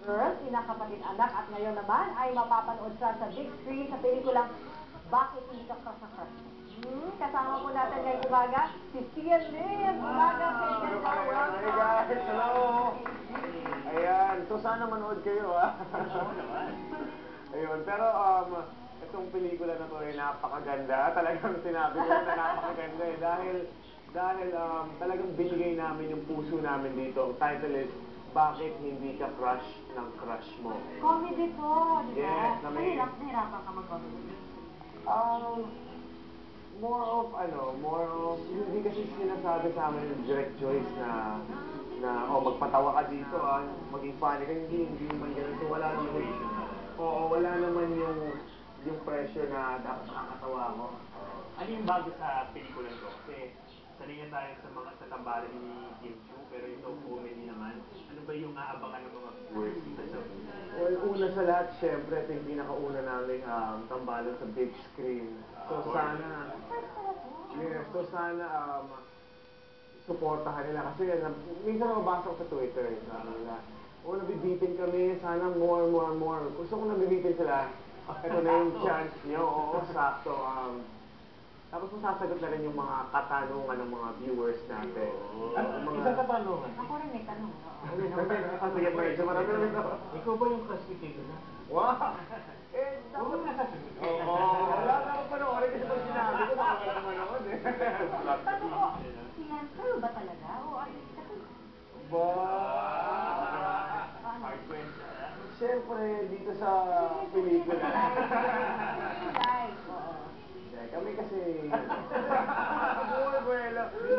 Girl, inakapatid anak at ngayon naman ay mapapanood siya sa big screen sa pelikulang Bakit Hindi Ka Crush na Crush Mo. Kasama po natin ngayong umaga si Sian Lim. Umaga kay Ganda. Hey guys, hello! Ayan, so sana manood kayo Ayun, pero itong pelikula na to ay napakaganda. Talagang sinabi ko na napakaganda dahil talagang binigay namin yung puso namin dito. Ang title is Bakit Hindi Ka Crush ng Crush Mo. Comedy to, di ba? Yes, na may... Nahirapan ka mag-comedy. More of, hindi kasi sinasabi sa amin ng direct choice na magpatawa ka dito, maging funny ka, hindi man ganun. So, wala naman wala naman yung pressure na dapat nakakatawa ako. Ano yung bago sa pelikula ko? Kasi sanay na tayo sa tambalan ni Kim Chu, pero ito comedy naman. Ano ba yung aabangan ng mga viewers dito sa Well, una sa lahat, syempre, ito yung pinakauna naming tambalan sa big screen. So sana supportahan nila. Kasi minsan nababasa ko sa Twitter, sabi nila, nabibitin kami, sana more. Gusto ko nabibitin sila, ito na yung chance nyo, sakto. Tapos masasagot na rin yung mga katanungan ng mga viewers natin. Isang katanungan. Ako rin may tanong. Sige, medyo marami naman ito. Ikaw ba yung classification na? Wow! Dapat nasasagot. Wala na akong panoorin kasi pag sinabi ko, nakawala naman ako. Tanong ko, Sian, kayo ba talaga? O ay, Hard question. Siyempre, dito sa pelikula. Live, oo. Kami kasi...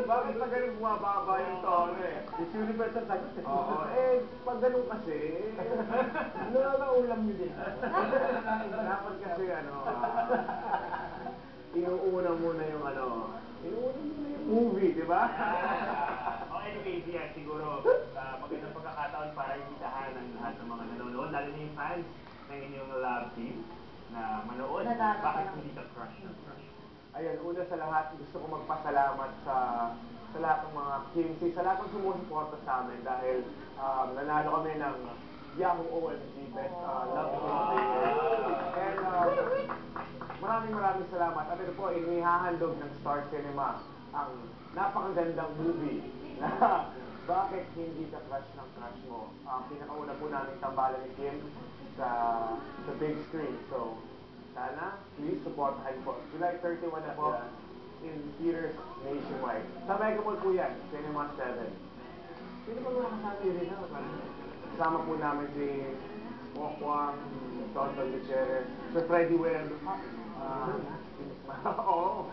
Bakit pa ganun bumababa yung tono It's universal sagot eh. Oo, pag ganun kasi, Nakakaulam nyo din. dapat kasi inuuna muna yung movie, di ba? Anyway, Sian, siguro magandang pagkakataon para imbitahan ng lahat ng mga nanonood, lalo na yung fans ng inyong love team na manood. Bakit hindi ka crush ng crush? Ayun, una sa lahat, gusto ko magpasalamat sa lahat ng mga KMC, sa lahat ng sumusuporta sa amin dahil nanalo kami ng Yahoo OMG Best Love Team of the Year. And maraming salamat. At ito po, inihahandog ng Star Cinema ang napakagandang movie na Bakit Hindi Ka Crush ng Crush Mo. Pinakauna po namin tambalan ni Kim sa big screen. So, sana, please, supportahan po. July 31 na po in theaters nationwide. Sa Mega Mall po yan, Cinema 7. Sino ba mga kasama rin na? Kasama po namin si Pokwang, Tonton Gutierrez, Sir Freddy Wen. Oo.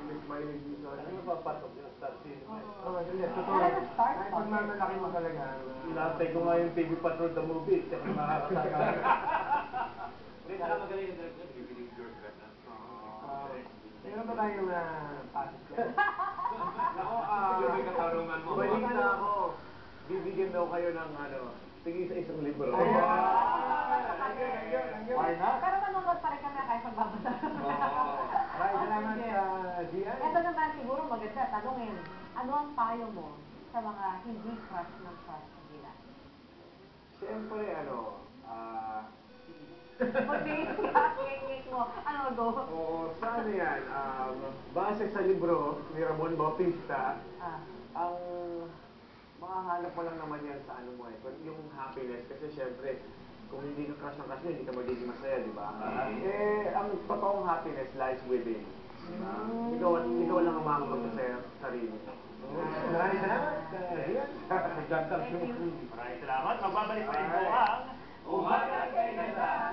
Miss Miley Dizon. Ano ba patok yung Star Cinema? Hindi. Talaga start? Kahit pagmamalaki mo talaga. Inantay ko nga yung TV Patrol the movie, tsaka makakasama. Hindi, saka magaling yung director, bibiling George Gata. Meron ba tayong passes ko? Yung may katarungan mo. Balita ako, bibigyan daw kayo ng tingin sa isang libro. Ayun. Why not? Pero manonood pa rin kami kahit magbabasa. Maraming salamat sa Gian. Ito naman siguro maganda, tanungin, ano ang payo mo sa mga hindi crush ng crush nila? Siyempre, Mag-tingin ka, ngik mo. Ano, go? Oo, sana yan. Base sa libro ni Ramon Bautista, ang makahanap mo lang naman yan sa yung happiness. Kasi siyempre, kung hindi ka crush ng crush mo, hindi ka magiging masaya, di ba? Ang totoong happiness lies within. Ikaw lang ang makakapagmasaya sa sarili. Maraming salamat. Maraming salamat. Magbabalik pa rin po ang Umaga kay Ganda.